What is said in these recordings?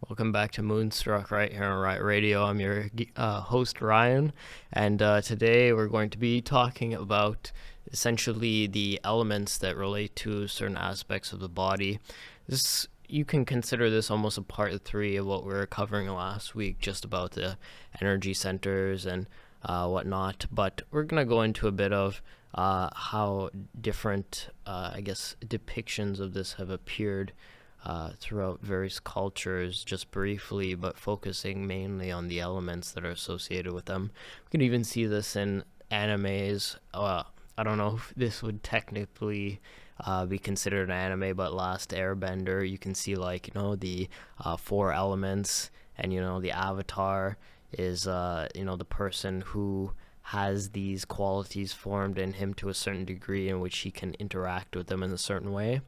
Welcome back to Moonstruck right here on Riot Radio. I'm your host, Ryan, and today we're going to be talking about essentially the elements that relate to certain aspects of the body. You can consider this almost a part three of what we were covering last week, just about the energy centers and whatnot. But we're going to go into a bit of how different, depictions of this have appeared throughout various cultures, just briefly, but focusing mainly on the elements that are associated with them. We can even see this in animes. I don't know if this would technically be considered an anime, but Last Airbender, you can see the four elements, and the avatar is the person who has these qualities formed in him to a certain degree in which he can interact with them in a certain way.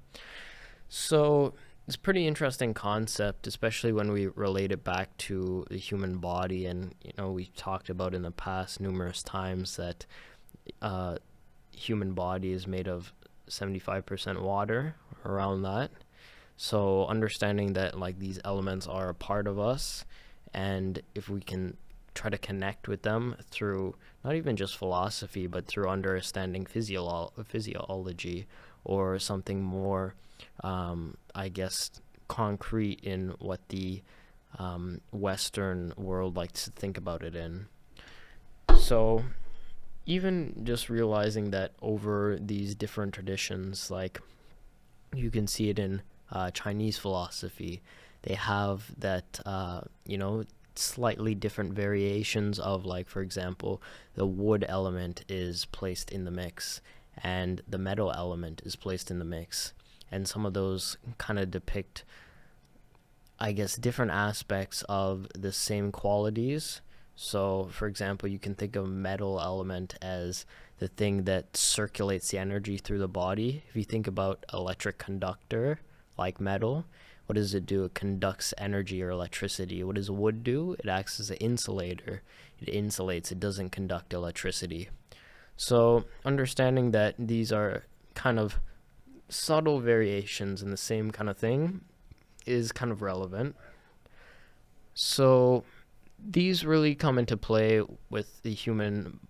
So it's a pretty interesting concept, especially when we relate it back to the human body. And, we've talked about in the past numerous times that human body is made of 75% water, around that. So understanding that these elements are a part of us, and if we can try to connect with them through not even just philosophy, but through understanding physiology or something more concrete in what the Western world likes to think about it in. So even just realizing that over these different traditions, you can see it in Chinese philosophy, they have that, slightly different variations of, for example, the wood element is placed in the mix and the metal element is placed in the mix. And some of those kind of depict, different aspects of the same qualities. So, for example, you can think of metal element as the thing that circulates the energy through the body. If you think about electric conductor, like metal, what does it do? It conducts energy or electricity. What does wood do? It acts as an insulator. It insulates. It doesn't conduct electricity. So, understanding that these are kind of subtle variations in the same kind of thing is kind of relevant. So these really come into play with the human,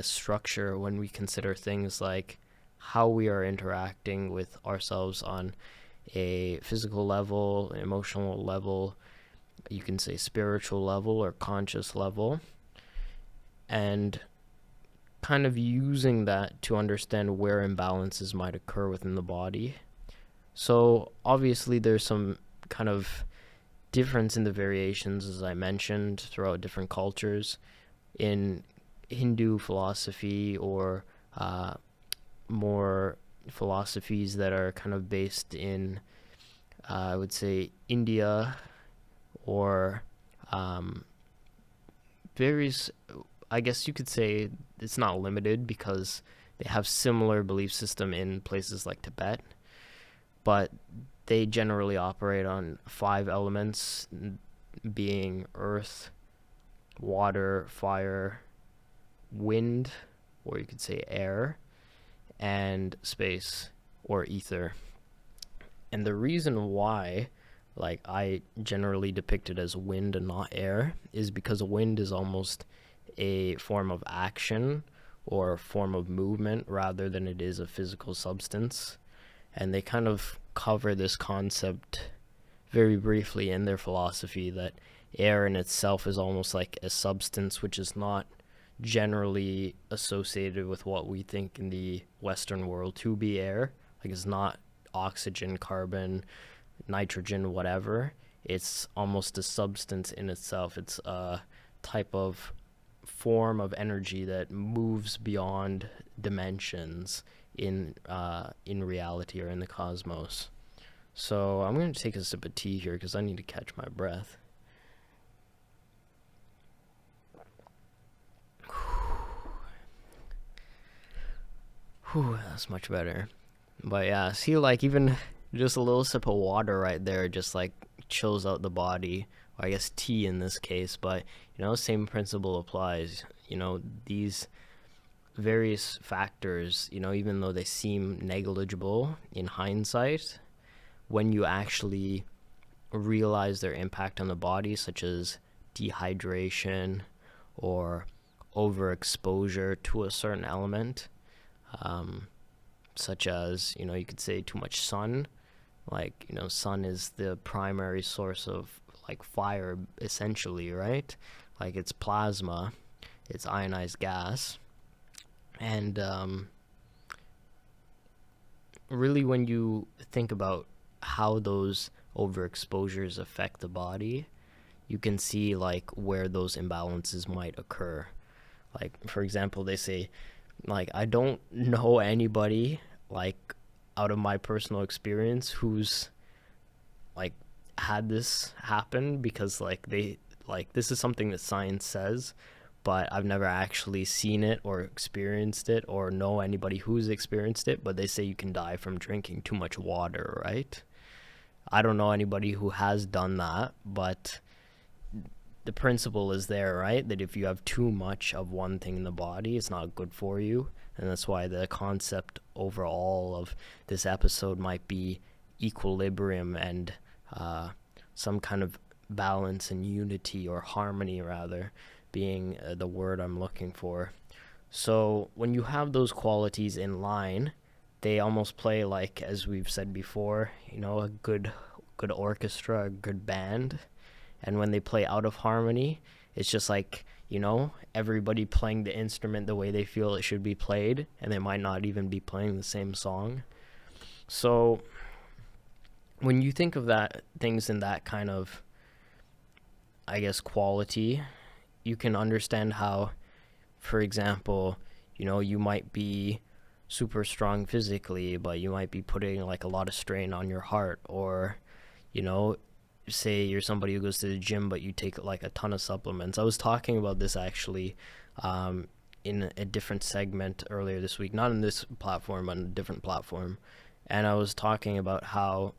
structure when we consider things like how we are interacting with ourselves on a physical level, emotional level, you can say spiritual level or conscious level, and kind of using that to understand where imbalances might occur within the body. So obviously there's some kind of difference in the variations, as I mentioned, throughout different cultures. In Hindu philosophy, or more philosophies that are kind of based in, I would say, India, or various, I guess you could say it's not limited because they have similar belief system in places like Tibet, but they generally operate on 5 elements, being earth, water, fire, wind, or you could say air, and space or ether. And the reason why I generally depict it as wind and not air is because wind is almost a form of action or a form of movement rather than it is a physical substance. And they kind of cover this concept very briefly in their philosophy, that air in itself is almost like a substance which is not generally associated with what we think in the Western world to be air. It's not oxygen, carbon, nitrogen, whatever. It's almost a substance in itself. It's a type of form of energy that moves beyond dimensions in reality or in the cosmos. So I'm going to take a sip of tea here because I need to catch my breath. Whew, that's much better. But yeah, see, even just a little sip of water right there just chills out the body. Or I guess tea in this case, but same principle applies. These various factors, even though they seem negligible in hindsight, when you actually realize their impact on the body, such as dehydration or overexposure to a certain element, such as, you could say too much sun. Like, sun is the primary source of like fire, essentially, right? Like, it's plasma, it's ionized gas. And really, when you think about how those overexposures affect the body, you can see like where those imbalances might occur. Like, for example, they say, like, I don't know anybody, like, out of my personal experience who's like had this happen, because like this is something that science says, but I've never actually seen it or experienced it or know anybody who's experienced it. But they say you can die from drinking too much water, right? I don't know anybody who has done that, but the principle is there, right? That if you have too much of one thing in the body, it's not good for you. And that's why the concept overall of this episode might be equilibrium and some kind of balance and unity, or harmony rather, being the word I'm looking for. So when you have those qualities in line, they almost play like, as we've said before, a good orchestra, a good band. And when they play out of harmony, it's just like, everybody playing the instrument the way they feel it should be played, and they might not even be playing the same song. So when you think of things in that kind of, I guess, quality, you can understand how, for example, you might be super strong physically, but you might be putting like a lot of strain on your heart. Or, say you're somebody who goes to the gym, but you take like a ton of supplements. I was talking about this actually in a different segment earlier this week, not on this platform, on a different platform. And I was talking about how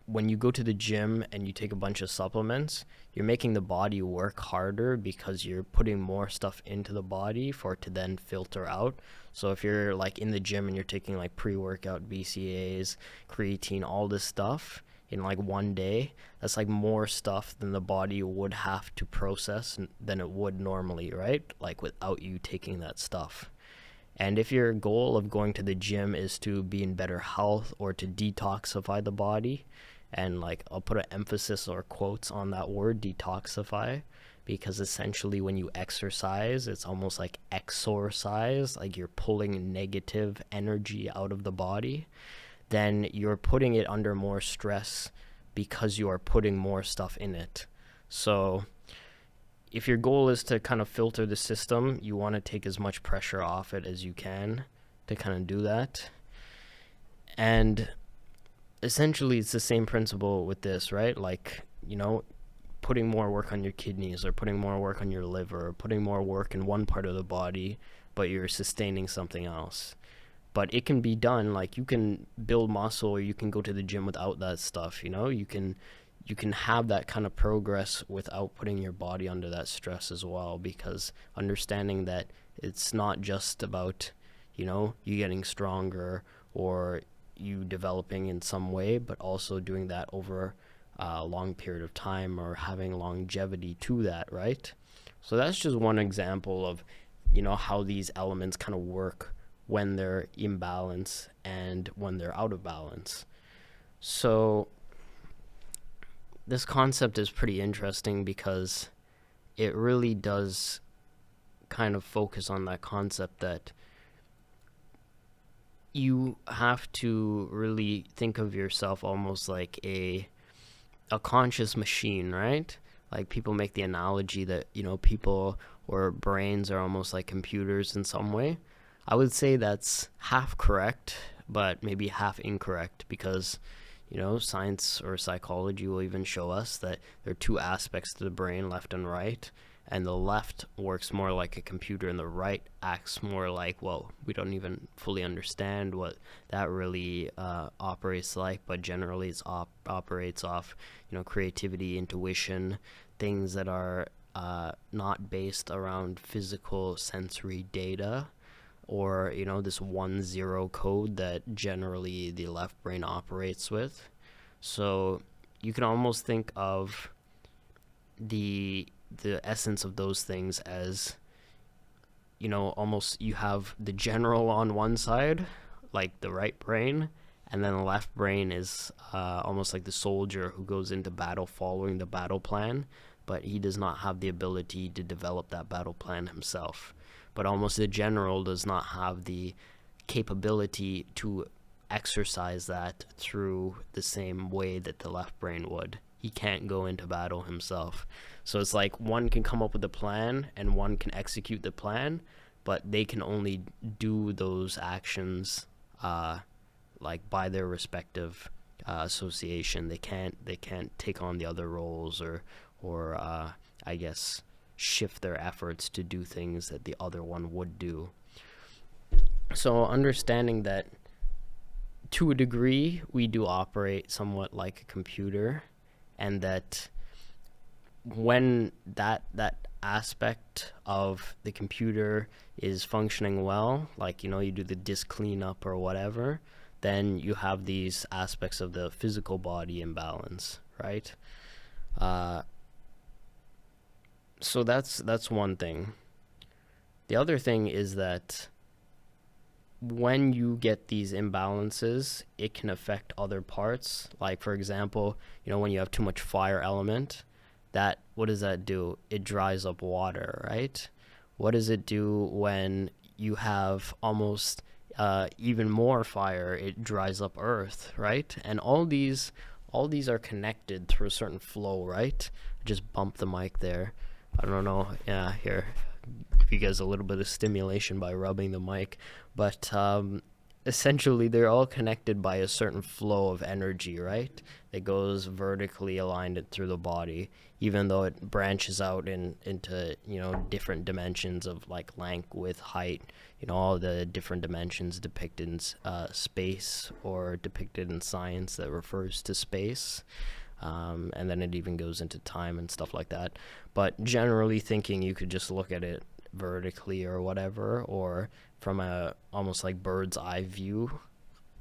when you go to the gym and you take a bunch of supplements, you're making the body work harder, because you're putting more stuff into the body for it to then filter out. So if you're like in the gym and you're taking like pre-workout BCAAs, creatine, all this stuff in like one day, that's like more stuff than the body would have to process than it would normally, right? Like without you taking that stuff. And if your goal of going to the gym is to be in better health or to detoxify the body, and like I'll put an emphasis or quotes on that word, detoxify, because essentially when you exercise, it's almost like exorcise, like you're pulling negative energy out of the body. Then you're putting it under more stress because you are putting more stuff in it. So if your goal is to kind of filter the system, you want to take as much pressure off it as you can to kind of do that. And essentially it's the same principle with this, right? Like, putting more work on your kidneys, or putting more work on your liver, or putting more work in one part of the body, but you're sustaining something else. But it can be done. Like, you can build muscle, or you can go to the gym without that stuff. You can have that kind of progress without putting your body under that stress as well, because understanding that it's not just about, you getting stronger or you developing in some way, but also doing that over a long period of time, or having longevity to that, right? So that's just one example of, how these elements kind of work when they're in balance and when they're out of balance. So this concept is pretty interesting, because it really does kind of focus on that concept that you have to really think of yourself almost like a conscious machine, right? Like, people make the analogy that, people or brains are almost like computers in some way. I would say that's half correct, but maybe half incorrect, because, science or psychology will even show us that there are two aspects to the brain, left and right. And the left works more like a computer, and the right acts more like, well, we don't even fully understand what that really operates like, but generally it operates off, creativity, intuition, things that are not based around physical sensory data, or, this 1-0 code that generally the left brain operates with. So you can almost think of the essence of those things as, almost you have the general on one side, like the right brain, and then the left brain is almost like the soldier who goes into battle following the battle plan, but he does not have the ability to develop that battle plan himself. But almost the general does not have the capability to exercise that through the same way that the left brain would. He can't go into battle himself. So it's like one can come up with a plan and one can execute the plan, but they can only do those actions like by their respective association. They can't take on the other roles or I guess shift their efforts to do things that the other one would do. So understanding that to a degree we do operate somewhat like a computer, and that when that aspect of the computer is functioning well, like you do the disk cleanup or whatever, then you have these aspects of the physical body imbalance, right? So that's one thing. The other thing is that when you get these imbalances, it can affect other parts. Like, for example, when you have too much fire element, that what does that do? It dries up water, right? What does it do when you have almost even more fire? It dries up earth, right? And all these are connected through a certain flow, right? Just bump the mic there. I don't know. Yeah, here. Give you guys a little bit of stimulation by rubbing the mic. But essentially, they're all connected by a certain flow of energy, right? That goes vertically aligned through the body, even though it branches out into, different dimensions of like length, width, height, all the different dimensions depicted in space or depicted in science that refers to space. And then it even goes into time and stuff like that. But generally thinking, you could just look at it vertically or whatever, or from a almost like bird's eye view.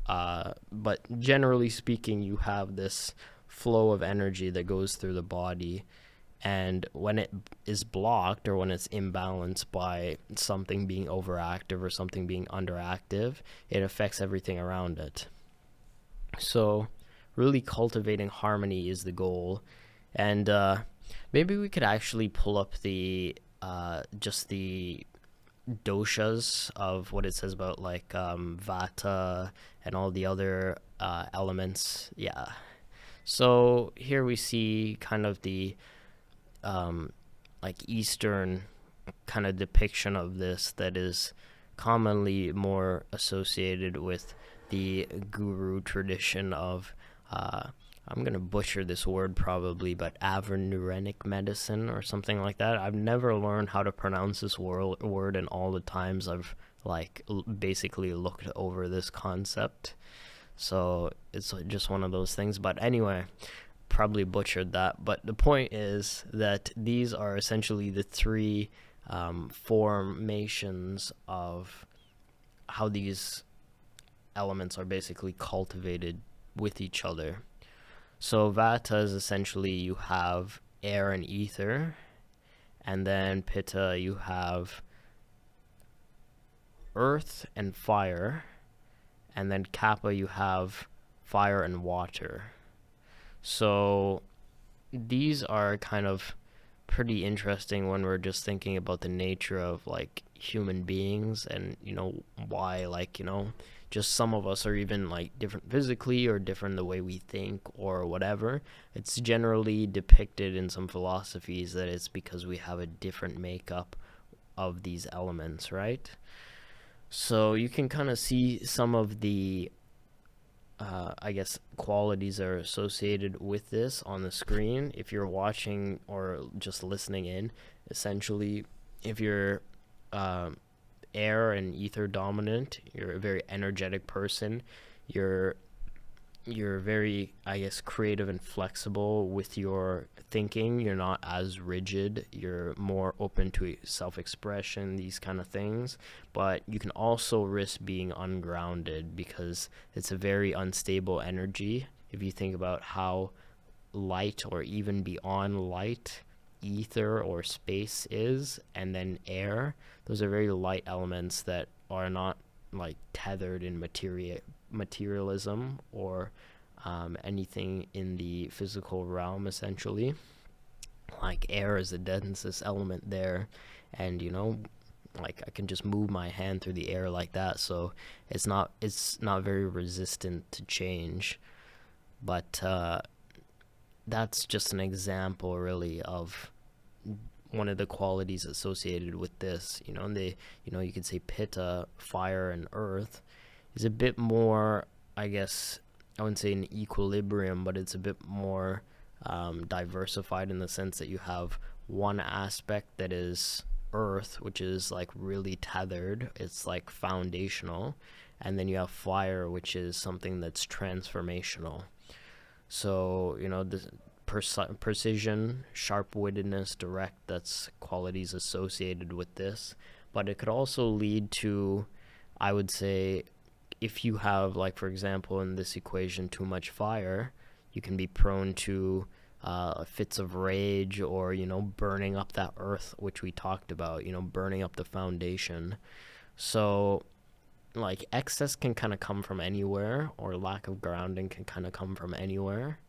But generally speaking, you have this flow of energy that goes through the body, and when it is blocked or when it's imbalanced by something being overactive or something being underactive, it affects everything around it. So really cultivating harmony is the goal. And maybe we could actually pull up the just the doshas of what it says about like vata and all the other elements. Yeah. So here we see kind of the like Eastern kind of depiction of this that is commonly more associated with the guru tradition of I'm going to butcher this word probably, but Averurenic medicine or something like that. I've never learned how to pronounce this word in all the times I've basically looked over this concept. So it's just one of those things. But anyway, probably butchered that. But the point is that these are essentially the three formations of how these elements are basically cultivated with each other. So vata is essentially you have air and ether, and then pitta you have earth and fire, and then kapha you have fire and water. So these are kind of pretty interesting when we're just thinking about the nature of like human beings, and why just some of us are even like different physically or different the way we think or whatever. It's generally depicted in some philosophies that it's because we have a different makeup of these elements, right? So you can kind of see some of the I guess qualities are associated with this on the screen if you're watching or just listening in. Essentially, if you're air and ether dominant, you're a very energetic person. You're very, I guess, creative and flexible with your thinking. You're not as rigid. You're more open to self-expression, these kind of things. But you can also risk being ungrounded because it's a very unstable energy. If you think about how light or even beyond light, ether or space is, and then air. Those are very light elements that are not like tethered in materialism or anything in the physical realm, essentially. Like air is the densest element there, and like I can just move my hand through the air like that, so it's not very resistant to change. But that's just an example, really, of one of the qualities associated with this. And you could say Pitta, fire, and earth, is a bit more, I guess, I wouldn't say an equilibrium, but it's a bit more diversified in the sense that you have one aspect that is earth, which is like really tethered, it's like foundational, and then you have fire, which is something that's transformational. So the precision, sharp-wittedness, direct, that's qualities associated with this. But it could also lead to, I would say, if you have, like, for example, in this equation, too much fire, you can be prone to fits of rage, or burning up that earth, which we talked about, burning up the foundation. So like excess can kind of come from anywhere, or lack of grounding can kind of come from anywhere.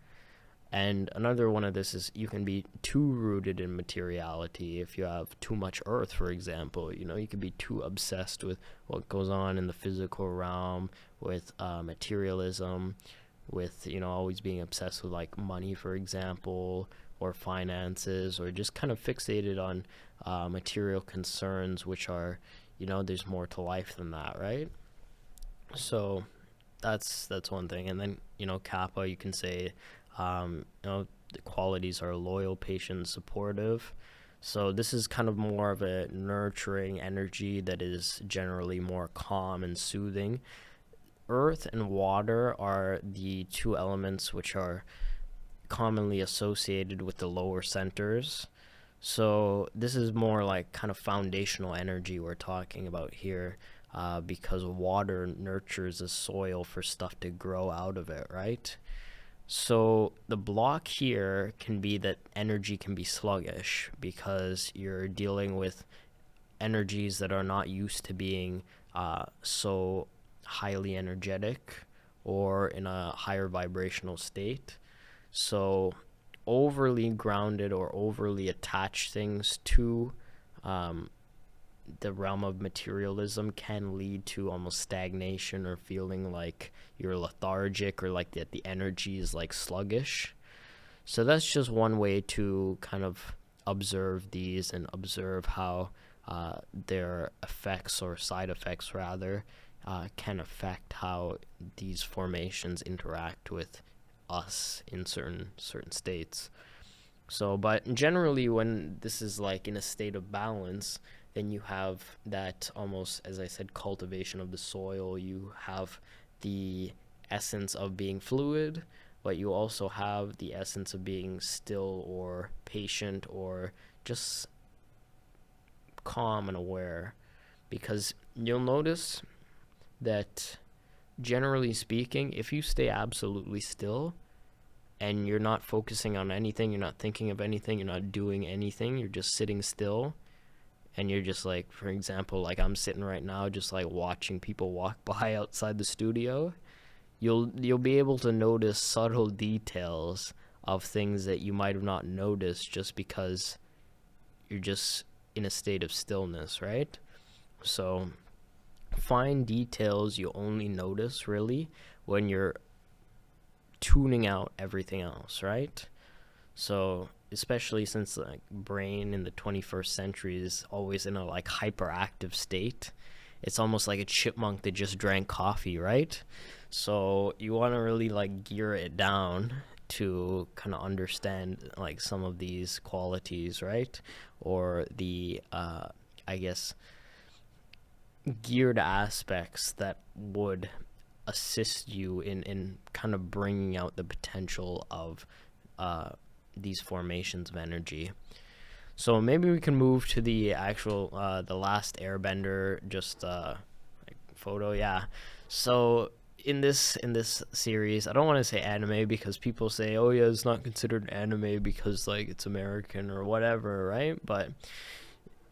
And another one of this is you can be too rooted in materiality. If you have too much earth, for example, you could be too obsessed with what goes on in the physical realm, with materialism, with always being obsessed with like money, for example, or finances, or just kind of fixated on material concerns, which are there's more to life than that, right? So that's one thing. And then Kappa, you can say the qualities are loyal, patient, supportive. So this is kind of more of a nurturing energy that is generally more calm and soothing. Earth and water are the two elements which are commonly associated with the lower centers. So this is more like kind of foundational energy we're talking about here, because water nurtures the soil for stuff to grow out of it, right? So the block here can be that energy can be sluggish because you're dealing with energies that are not used to being so highly energetic or in a higher vibrational state. So overly grounded or overly attached things to the realm of materialism can lead to almost stagnation, or feeling like you're lethargic, or like that the energy is like sluggish. So that's just one way to kind of observe these and observe how their effects, or side effects rather, can affect how these formations interact with us in certain states. So, but generally, when this is like in a state of balance, then you have that almost, as I said, cultivation of the soil. You have the essence of being fluid, but you also have the essence of being still, or patient, or just calm and aware. Because you'll notice that, generally speaking, if you stay absolutely still and you're not focusing on anything, you're not thinking of anything, you're not doing anything, you're just sitting still, and you're just like, for example, like I'm sitting right now just like watching people walk by outside the studio, you'll be able to notice subtle details of things that you might have not noticed just because you're just in a state of stillness, right? So fine details you only notice really when you're tuning out everything else, right? So especially since the brain in the 21st century is always in a like hyperactive state, it's almost like a chipmunk that just drank coffee, right? So you want to really like gear it down to kind of understand like some of these qualities, right? Or the I guess geared aspects that would assist you in kind of bringing out the potential of these formations of energy. So maybe we can move to the actual the last airbender just like photo. Yeah, so in this series, I don't want to say anime because people say, oh yeah, it's not considered anime because like it's American or whatever, right? But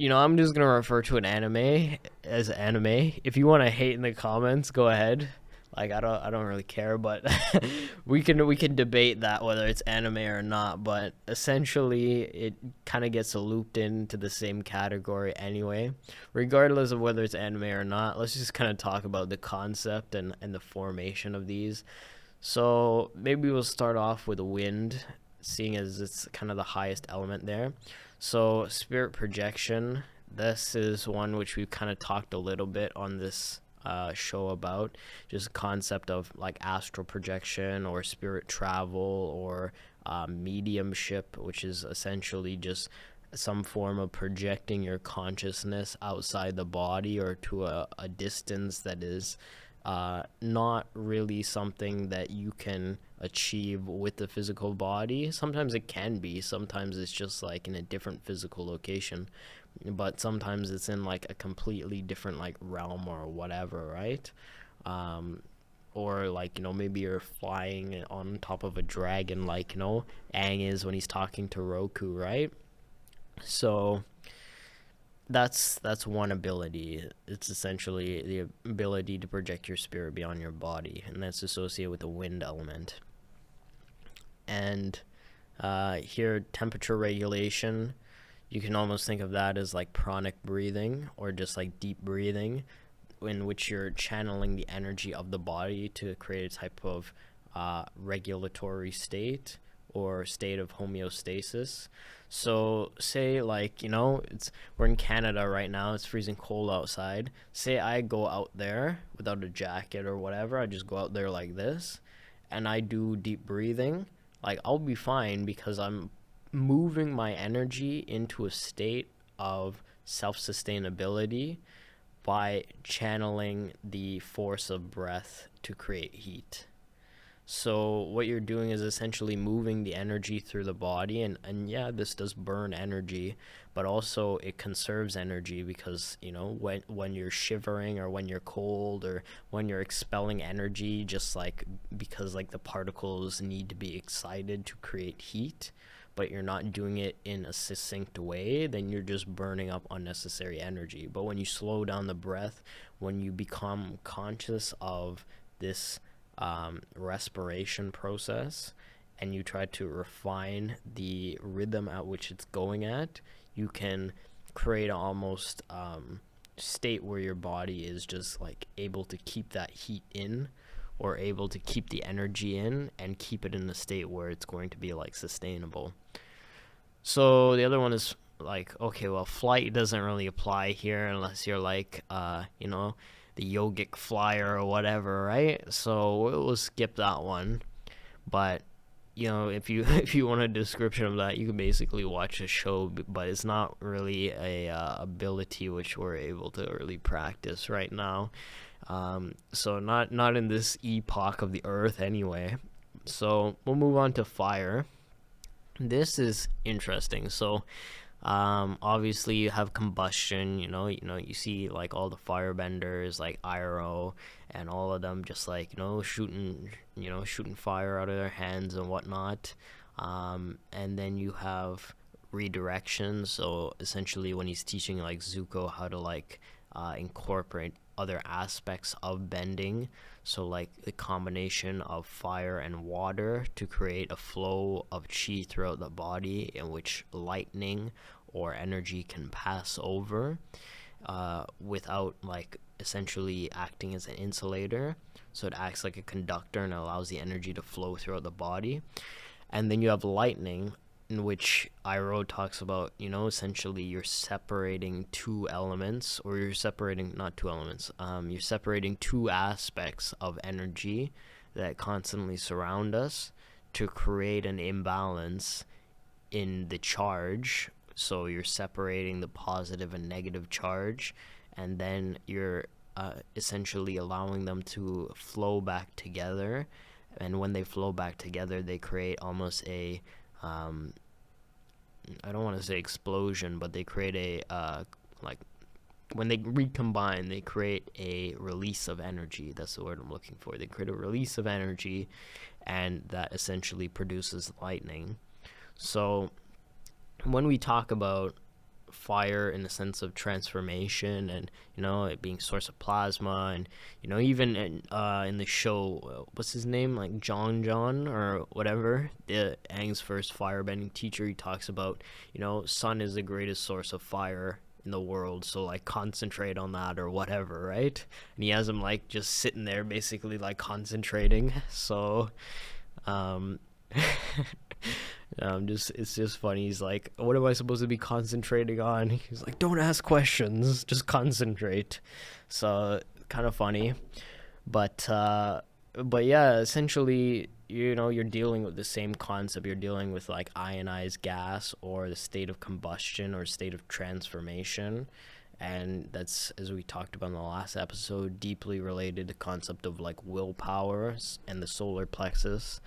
I'm just gonna refer to an anime as anime. If you want to hate in the comments, go ahead. Like I don't really care, but we can debate that whether it's anime or not. But essentially, it kind of gets looped into the same category anyway, regardless of whether it's anime or not. Let's just kind of talk about the concept and the formation of these. So maybe we'll start off with wind, seeing as it's kind of the highest element there. So spirit projection, this is one which we've kind of talked a little bit on this show about, just concept of like astral projection or spirit travel or mediumship, which is essentially just some form of projecting your consciousness outside the body or to a distance that is not really something that you can achieve with the physical body. Sometimes it can be, sometimes it's just like in a different physical location, but sometimes it's in like a completely different like realm or whatever, right? Um, or like maybe you're flying on top of a dragon, like Aang is when he's talking to Roku, right? So that's one ability. It's essentially the ability to project your spirit beyond your body, and that's associated with the wind element. And here, temperature regulation, you can almost think of that as like pranic breathing or just like deep breathing, in which you're channeling the energy of the body to create a type of regulatory state or state of homeostasis. So say like we're in Canada right now, it's freezing cold outside. Say I go out there without a jacket or whatever, I just go out there like this and I do deep breathing, like I'll be fine because I'm moving my energy into a state of self-sustainability by channeling the force of breath to create heat. So what you're doing is essentially moving the energy through the body, and yeah, this does burn energy, but also it conserves energy because when you're shivering or when you're cold or when you're expelling energy, just like because like the particles need to be excited to create heat, but you're not doing it in a succinct way, then you're just burning up unnecessary energy. But when you slow down the breath, when you become conscious of this respiration process and you try to refine the rhythm at which it's going at, you can create almost state where your body is just like able to keep that heat in or able to keep the energy in and keep it in a state where it's going to be like sustainable. So the other one is like, okay, well, flight doesn't really apply here unless you're like the yogic flyer or whatever, right? So we'll skip that one. But if you if you want a description of that, you can basically watch a show, but it's not really a ability which we're able to really practice right now. So not in this epoch of the Earth anyway. So we'll move on to fire. This is interesting. So obviously you have combustion, you see like all the firebenders like Iroh and all of them just like shooting fire out of their hands and whatnot. And then you have redirection, so essentially when he's teaching like Zuko how to like incorporate other aspects of bending, so like the combination of fire and water to create a flow of chi throughout the body in which lightning or energy can pass over without like essentially acting as an insulator. So it acts like a conductor and allows the energy to flow throughout the body. And then you have lightning, in which Iroh talks about, essentially you're separating two elements, or you're separating, not two elements, you're separating two aspects of energy that constantly surround us to create an imbalance in the charge. So you're separating the positive and negative charge, and then you're essentially allowing them to flow back together. And when they flow back together, they create almost a I don't want to say explosion, but they create a like when they recombine, they create a release of energy. That's the word I'm looking for. They create a release of energy, and that essentially produces lightning. So when we talk about fire in the sense of transformation, and it being source of plasma, and even in the show, what's his name, like John or whatever, the Aang's first firebending teacher, he talks about sun is the greatest source of fire in the world, so like concentrate on that or whatever, right? And he has him like just sitting there basically like concentrating. So um it's just funny. He's like, what am I supposed to be concentrating on? He's like, don't ask questions, just concentrate. So kind of funny. But yeah, essentially, you're dealing with the same concept. You're dealing with like ionized gas, or the state of combustion, or state of transformation. And that's, as we talked about in the last episode, deeply related to the concept of like willpower and the solar plexus.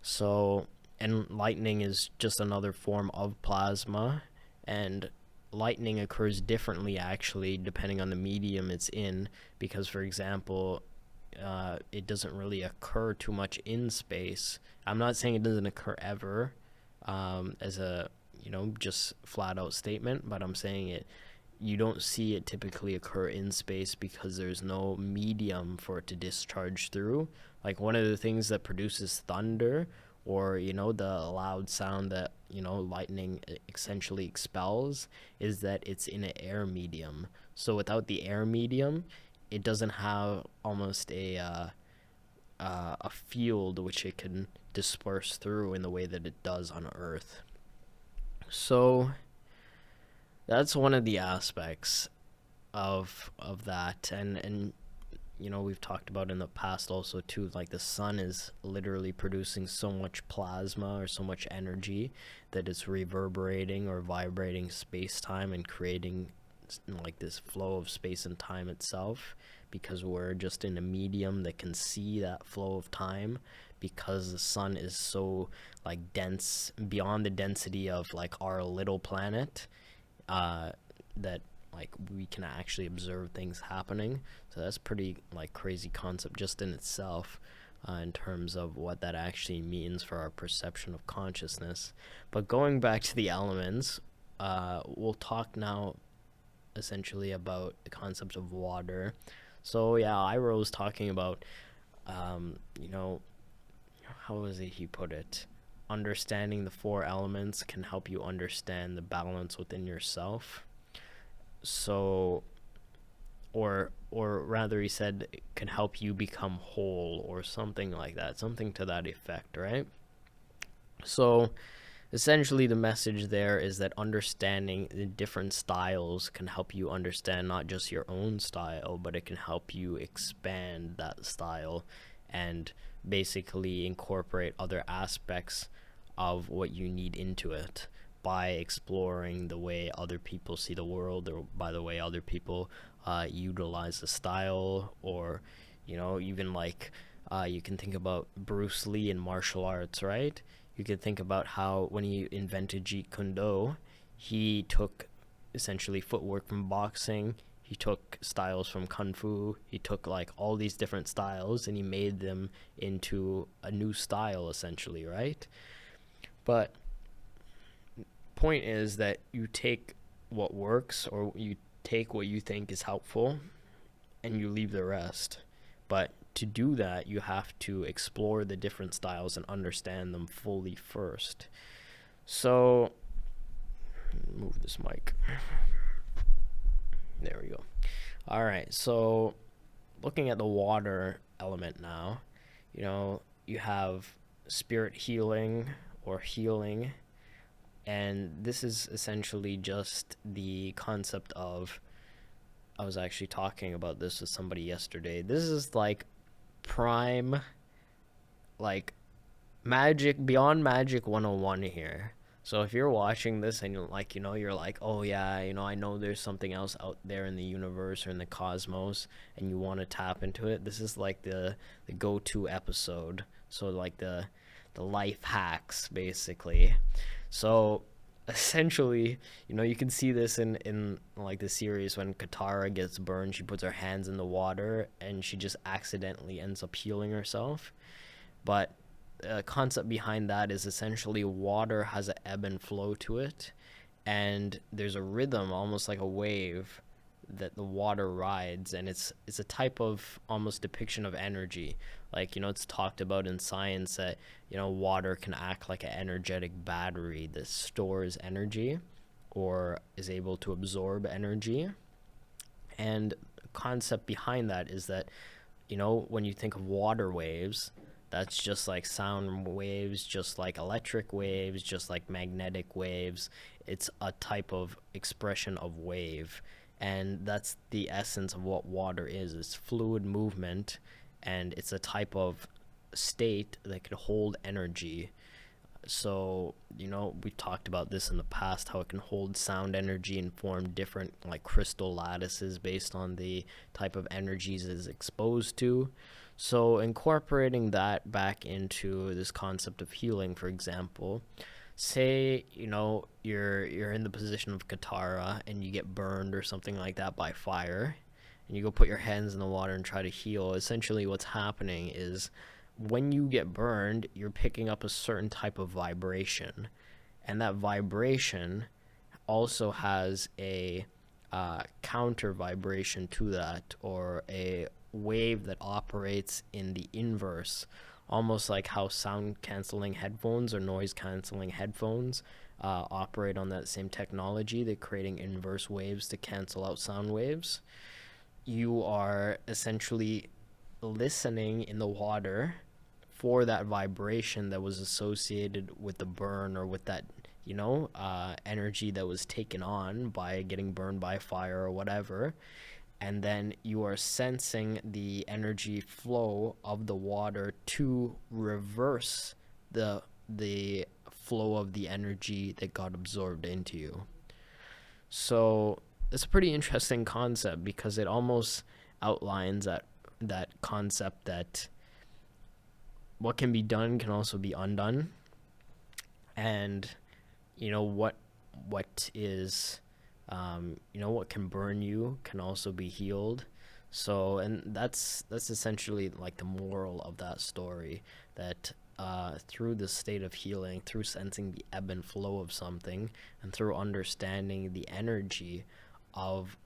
So, and lightning is just another form of plasma, and lightning occurs differently actually depending on the medium it's in, because for example, it doesn't really occur too much in space. I'm not saying it doesn't occur ever, as a just flat out statement, but I'm saying you don't see it typically occur in space because there's no medium for it to discharge through. Like one of the things that produces thunder, or the loud sound that lightning essentially expels, is that it's in an air medium. So without the air medium, it doesn't have almost a field which it can disperse through in the way that it does on Earth. So that's one of the aspects of that, and we've talked about in the past also too, like the sun is literally producing so much plasma or so much energy that it's reverberating or vibrating space-time and creating like this flow of space and time itself, because we're just in a medium that can see that flow of time, because the sun is so like dense, beyond the density of like our little planet, that like we can actually observe things happening. So that's pretty like crazy concept just in itself, in terms of what that actually means for our perception of consciousness. But going back to the elements, we'll talk now essentially about the concept of water. So yeah, Ira was talking about how was it he put it, understanding the four elements can help you understand the balance within yourself. So, or rather, he said it can help you become whole, or something like that, something to that effect, right? So essentially the message there is that understanding the different styles can help you understand not just your own style, but it can help you expand that style and basically incorporate other aspects of what you need into it, by exploring the way other people see the world, or by the way other people utilize the style, or even like you can think about Bruce Lee in martial arts, right? You could think about how when he invented Jeet Kune Do, he took essentially footwork from boxing, he took styles from Kung Fu, he took like all these different styles and he made them into a new style essentially, right? But point is that you take what works, or you take what you think is helpful, and you leave the rest. But to do that, you have to explore the different styles and understand them fully first. So move this mic. There we go. All right, so looking at the water element now, you have spirit healing or healing. And this is essentially just the concept of, I was actually talking about this with somebody yesterday. This is like prime, like magic, beyond magic 101 here. So if you're watching this and you're like, oh yeah, I know there's something else out there in the universe or in the cosmos, and you want to tap into it, this is like the go-to episode. So like the life hacks basically. So essentially, you can see this in like the series when Katara gets burned. She puts her hands in the water and she just accidentally ends up healing herself. But the concept behind that is essentially water has an ebb and flow to it, and there's a rhythm, almost like a wave, that the water rides, and it's a type of almost depiction of energy. Like, it's talked about in science that water can act like an energetic battery that stores energy or is able to absorb energy. And the concept behind that is that when you think of water waves, that's just like sound waves, just like electric waves, just like magnetic waves. It's a type of expression of wave. And that's the essence of what water is. It's fluid movement, and it's a type of state that could hold energy. So, we talked about this in the past, how it can hold sound energy and form different like crystal lattices based on the type of energies it is exposed to. So incorporating that back into this concept of healing, for example, say, you're in the position of Katara and you get burned or something like that by fire, and you go put your hands in the water and try to heal. Essentially what's happening is when you get burned, you're picking up a certain type of vibration, and that vibration also has a counter vibration to that, or a wave that operates in the inverse, almost like how sound canceling headphones or noise canceling headphones operate on that same technology. They're creating inverse waves to cancel out sound waves. You are essentially listening in the water for that vibration that was associated with the burn, or with that energy that was taken on by getting burned by fire or whatever. And then you are sensing the energy flow of the water to reverse the flow of the energy that got absorbed into you. So it's a pretty interesting concept, because it almost outlines that concept that what can be done can also be undone, and what is what can burn you can also be healed. So, and that's essentially like the moral of that story, that through the state of healing, through sensing the ebb and flow of something, and through understanding the energy of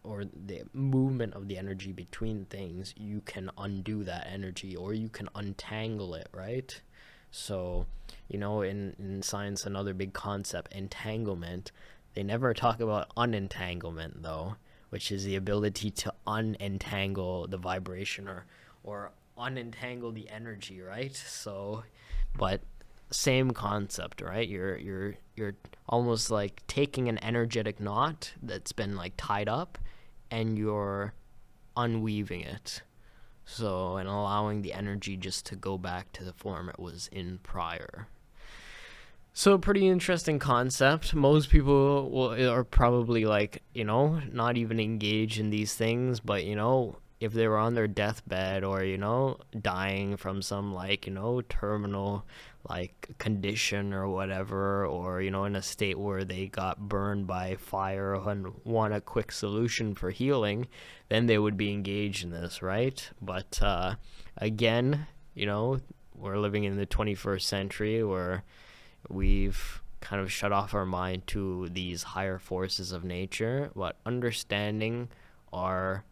or the movement of the energy between things, you can undo that energy, or you can untangle it, right? So, in science, another big concept, entanglement. They never talk about unentanglement, though, which is the ability to unentangle the vibration, or unentangle the energy, right? So, but same concept, right? You're almost like taking an energetic knot that's been like tied up, and you're unweaving it. So, and allowing the energy just to go back to the form it was in prior. So, pretty interesting concept. Most people are probably like, not even engaged in these things, but, if they were on their deathbed, or, dying from some like, terminal like condition or whatever, or, in a state where they got burned by fire and want a quick solution for healing, then they would be engaged in this, right? But again, we're living in the 21st century where we've kind of shut off our mind to these higher forces of nature, but understanding our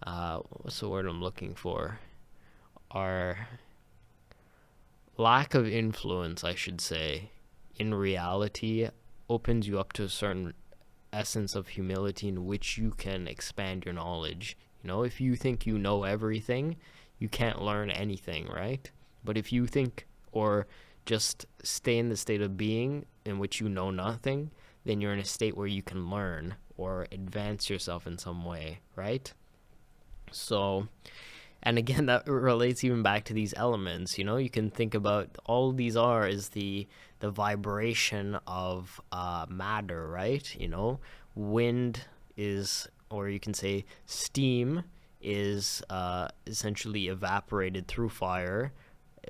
what's the word I'm looking for? Our lack of influence, I should say, in reality opens you up to a certain essence of humility in which you can expand your knowledge. If you think you know everything, you can't learn anything, right? But if you think, or just stay in the state of being in which you know nothing, then you're in a state where you can learn or advance yourself in some way, right? So, and again, that relates even back to these elements. You can think about all these are is the vibration of matter, right? Wind is, or you can say steam is essentially evaporated through fire,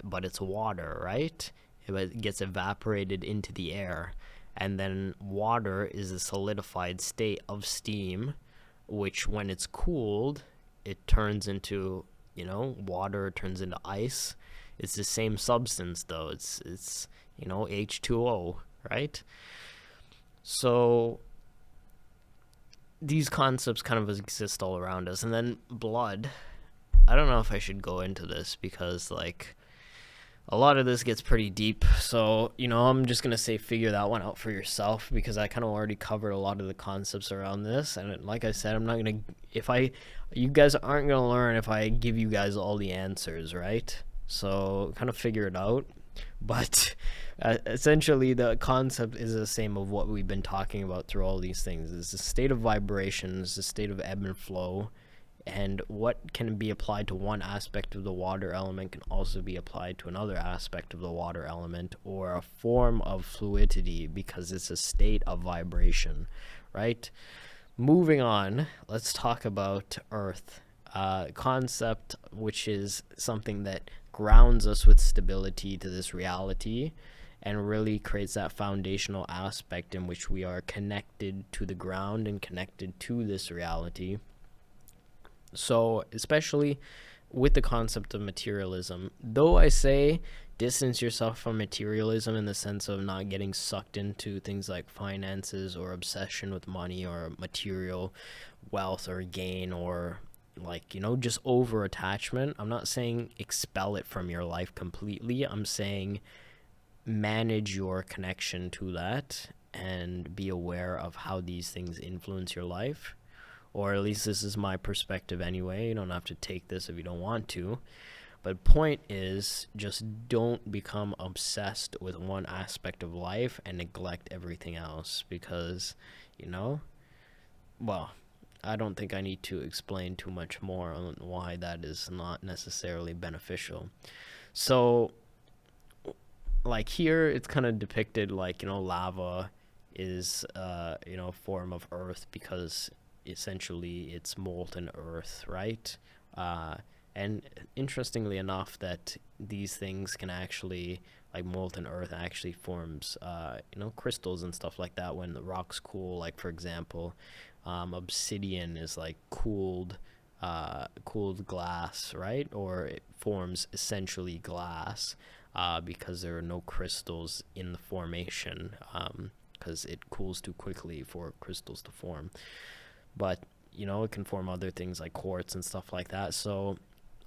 but it's water, right? It gets evaporated into the air. And then water is a solidified state of steam, which when it's cooled, it turns into, water turns into ice. It's the same substance though. It's H2O, right? So these concepts kind of exist all around us. And then blood. I don't know if I should go into this because like a lot of this gets pretty deep. So, I'm just going to say figure that one out for yourself because I kind of already covered a lot of the concepts around this. And like I said, I'm not going to, you guys aren't going to learn if I give you guys all the answers, right? So kind of figure it out. But essentially the concept is the same of what we've been talking about through all these things. It's a state of vibration, it's a state of ebb and flow. And what can be applied to one aspect of the water element can also be applied to another aspect of the water element or a form of fluidity because it's a state of vibration, right? Moving on, let's talk about Earth. Concept which is something that grounds us with stability to this reality and really creates that foundational aspect in which we are connected to the ground and connected to this reality. So, especially with the concept of materialism, though I say distance yourself from materialism in the sense of not getting sucked into things like finances or obsession with money or material wealth or gain or just over attachment. I'm not saying expel it from your life completely. I'm saying manage your connection to that and be aware of how these things influence your life. Or at least this is my perspective anyway. You don't have to take this if you don't want to. But point is, just don't become obsessed with one aspect of life and neglect everything else. Because, I don't think I need to explain too much more on why that is not necessarily beneficial. So, here it's kind of depicted lava is, a form of earth because essentially it's molten earth, right? And interestingly enough that these things can actually, molten earth actually forms crystals and stuff like that when the rocks cool. Like for example, obsidian is cooled glass, right? Or it forms essentially glass because there are no crystals in the formation because it cools too quickly for crystals to form. But it can form other things like quartz and stuff like that. So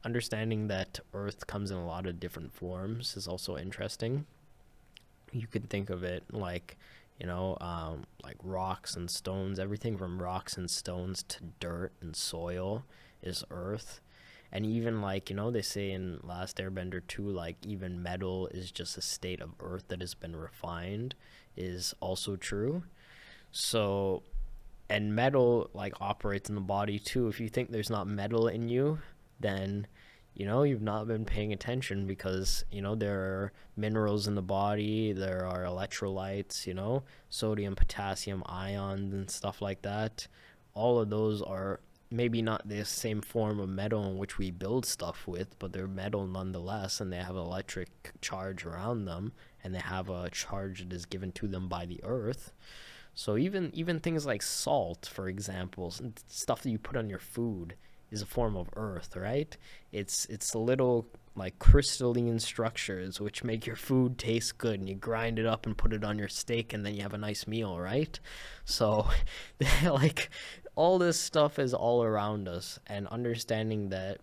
understanding that earth comes in a lot of different forms is also interesting. You could think of it like rocks and stones. Everything from rocks and stones to dirt and soil is earth. And even they say in Last Airbender 2, even metal is just a state of earth that has been refined is also true. So, and metal operates in the body too. If you think there's not metal in you, then you've not been paying attention because there are minerals in the body, there are electrolytes, sodium, potassium, ions and stuff like that. All of those are maybe not the same form of metal in which we build stuff with, but they're metal nonetheless, and they have an electric charge around them, and they have a charge that is given to them by the earth. So even things like salt, for example, stuff that you put on your food is a form of earth, right? It's little crystalline structures which make your food taste good, and you grind it up and put it on your steak, and then you have a nice meal, right? So all this stuff is all around us, and understanding that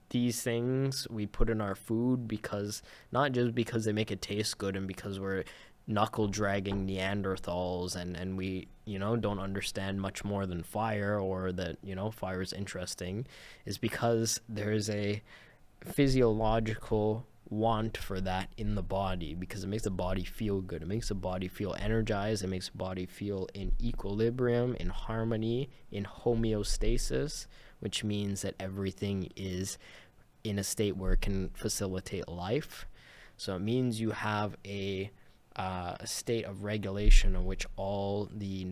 these things we put in our food because not just because they make it taste good and because we're knuckle dragging Neanderthals and we don't understand much more than fire, or that fire is interesting, is because there's a physiological want for that in the body because it makes the body feel good. It makes the body feel energized. It makes the body feel in equilibrium, in harmony, in homeostasis, which means that everything is in a state where it can facilitate life. So it means you have a state of regulation in which all the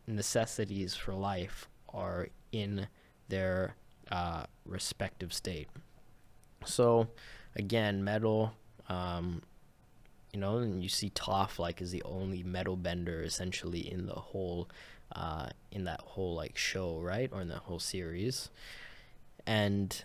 necessities for life are in their respective state. So again, metal and you see Toph like is the only metal bender essentially in the whole, in that whole like show, right, or in that whole series. And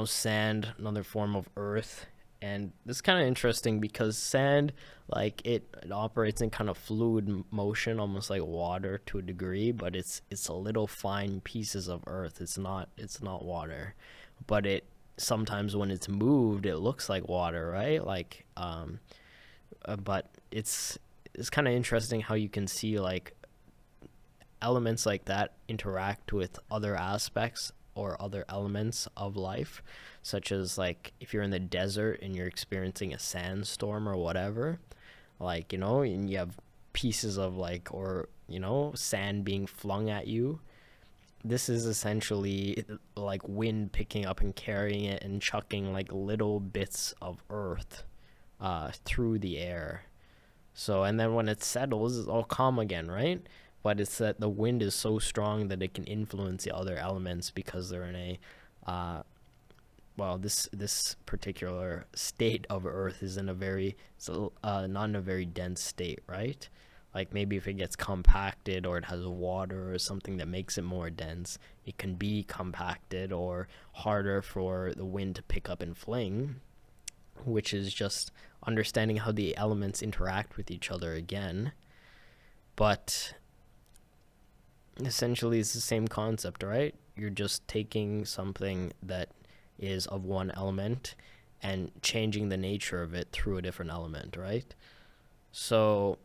sand, another form of earth. And this is kind of interesting because sand, like it operates in kind of fluid motion, almost like water to a degree, but it's a little fine pieces of earth. It's not water, but it sometimes when it's moved, it looks like water, right? Like, but it's kind of interesting how you can see like elements like that interact with other aspects or other elements of life, such as like if you're in the desert and you're experiencing a sandstorm or whatever, like, and you have pieces of like, or, sand being flung at you. This is essentially like wind picking up and carrying it and chucking like little bits of earth through the air. So, and then when it settles, it's all calm again, right? But it's that the wind is so strong that it can influence the other elements because they're in a, this particular state of Earth is in a very, not in a very dense state, right? Like maybe if it gets compacted or it has water or something that makes it more dense, it can be compacted or harder for the wind to pick up and fling, which is just understanding how the elements interact with each other again. But essentially it's the same concept, right? You're just taking something that is of one element and changing the nature of it through a different element, right? So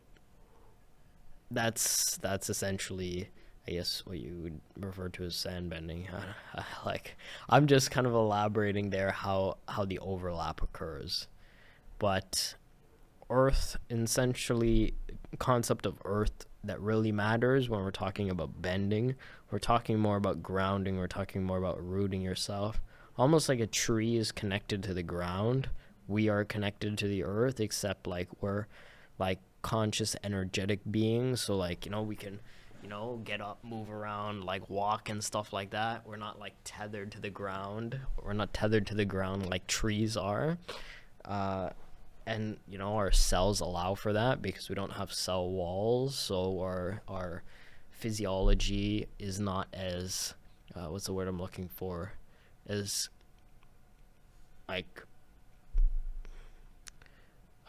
that's essentially, I guess, what you would refer to as sand bending. Like, I'm just kind of elaborating there how the overlap occurs. But earth, essentially, concept of earth that really matters when we're talking about bending, we're talking more about grounding, we're talking more about rooting yourself. Almost like a tree is connected to the ground, we are connected to the earth, except like we're like conscious energetic beings. So like, we can, get up, move around, like walk and stuff like that. We're not like tethered to the ground. We're not tethered to the ground like trees are. And our cells allow for that because we don't have cell walls, so our physiology is not as, what's the word I'm looking for, as like,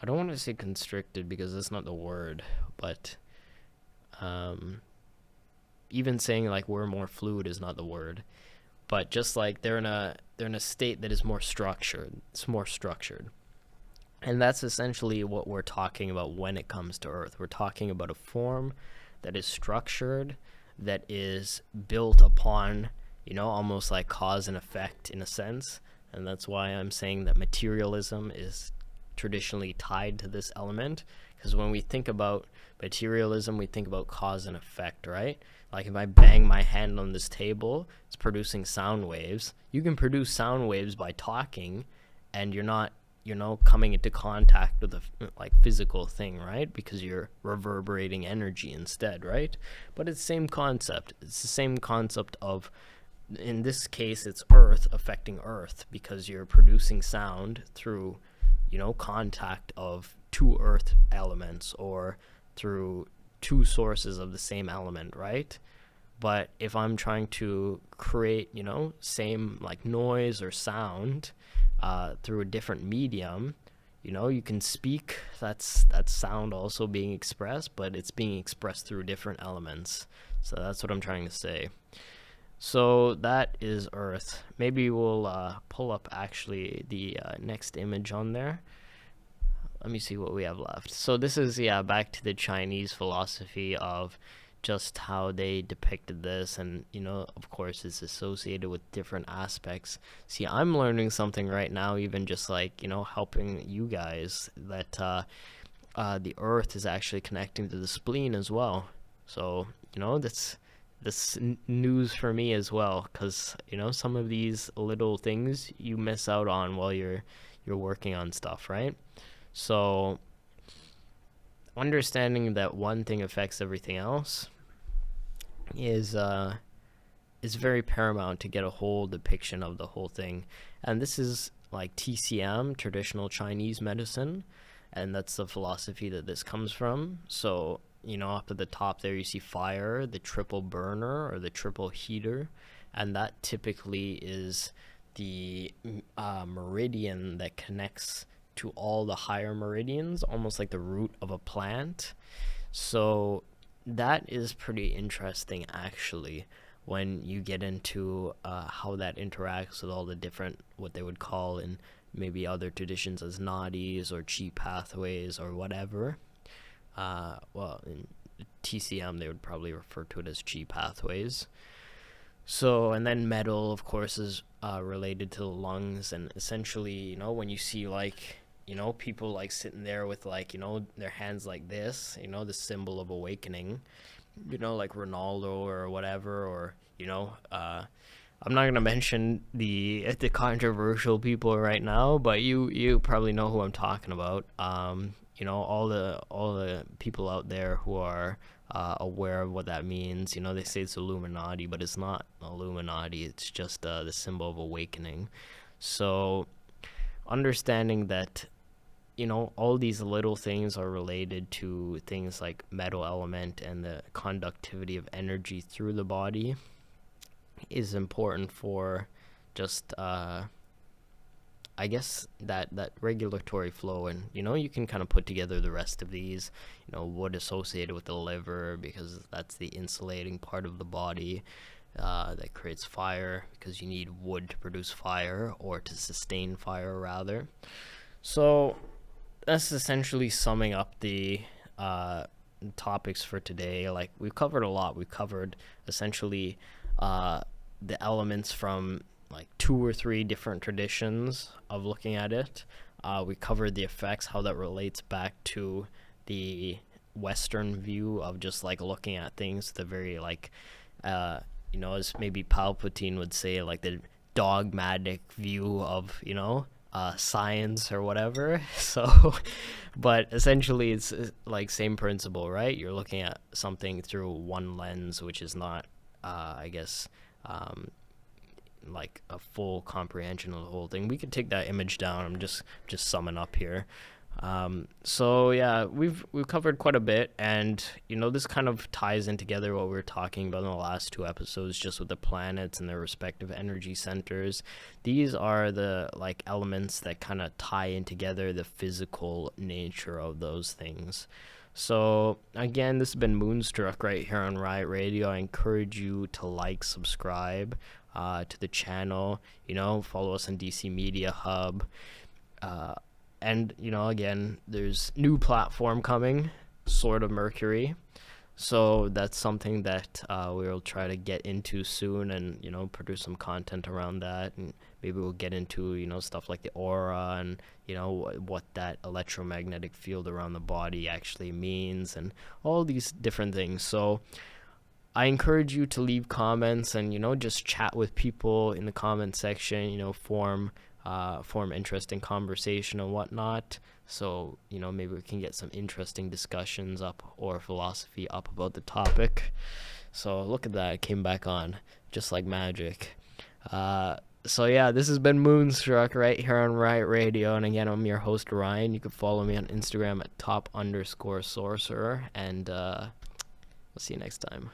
I don't want to say constricted because that's not the word, but even saying like we're more fluid is not the word, but just like they're in a state that is more structured. It's more structured. And that's essentially what we're talking about when it comes to Earth. We're talking about a form that is structured, that is built upon, almost like cause and effect in a sense. And that's why I'm saying that materialism is traditionally tied to this element. Because when we think about materialism, we think about cause and effect, right? Like if I bang my hand on this table, it's producing sound waves. You can produce sound waves by talking, and you're not coming into contact with a like physical thing, right? Because you're reverberating energy instead, right? But it's the same concept. It's the same concept of, in this case, it's earth affecting earth because you're producing sound through, contact of two earth elements or through two sources of the same element, right? But if I'm trying to create, same like noise or sound, through a different medium, you can speak, that's sound also being expressed, but it's being expressed through different elements. So that's what I'm trying to say. So that is Earth. Maybe we'll pull up actually the next image on there. Let me see what we have left. So this is, back to the Chinese philosophy of just how they depicted this, and of course it's associated with different aspects. See, I'm learning something right now, even just like helping you guys, that the earth is actually connecting to the spleen as well. So that's news for me as well, because some of these little things you miss out on while you're working on stuff, right? So understanding that one thing affects everything else is very paramount to get a whole depiction of the whole thing. And this is like TCM, traditional Chinese medicine, and that's the philosophy that this comes from. So, up at the top there you see fire, the triple burner or the triple heater, and that typically is the meridian that connects to all the higher meridians, almost like the root of a plant. So that is pretty interesting, actually, when you get into how that interacts with all the different, what they would call in maybe other traditions as nadis or chi pathways or whatever. Well, in TCM, they would probably refer to it as chi pathways. So, and then metal, of course, is related to the lungs. And essentially, when you see people like sitting there with their hands like this, the symbol of awakening, like Ronaldo or whatever, or, I'm not gonna mention the controversial people right now, but you probably know who I'm talking about. All the people out there who are aware of what that means. They say it's Illuminati, but it's not Illuminati. It's just the symbol of awakening. So understanding that all these little things are related to things like metal element and the conductivity of energy through the body is important for just I guess that regulatory flow. And you can kind of put together the rest of these, wood associated with the liver, because that's the insulating part of the body that creates fire, because you need wood to produce fire, or to sustain fire rather. So that's essentially summing up the topics for today. Like, we've covered a lot. We've covered essentially the elements from like 2 or 3 different traditions of looking at it. We covered the effects, how that relates back to the Western view of just like looking at things, the very as maybe Palpatine would say, like the dogmatic view of science or whatever. So, but essentially it's like same principle, right? You're looking at something through one lens, which is not like a full comprehension of the whole thing. We could take that image down. I'm just summing up here. So yeah, we've covered quite a bit, and this kind of ties in together what we were talking about in the last 2 episodes, just with the planets and their respective energy centers. These are the elements that kind of tie in together the physical nature of those things. So again, this has been Moonstruck right here on Riot Radio. I encourage you to subscribe to the channel, follow us on DC Media Hub, and again, there's new platform coming, Sword of Mercury. So that's something that we'll try to get into soon, and produce some content around that, and maybe we'll get into stuff like the aura, and what that electromagnetic field around the body actually means, and all these different things. So I encourage you to leave comments and just chat with people in the comment section, form interesting conversation and whatnot. So maybe we can get some interesting discussions up, or philosophy up, about the topic. So look at that, it came back on just like magic. So yeah, this has been Moonstruck right here on Riot Radio, and again, I'm your host Ryan. You can follow me on Instagram at top_sorcerer, and we'll see you next time.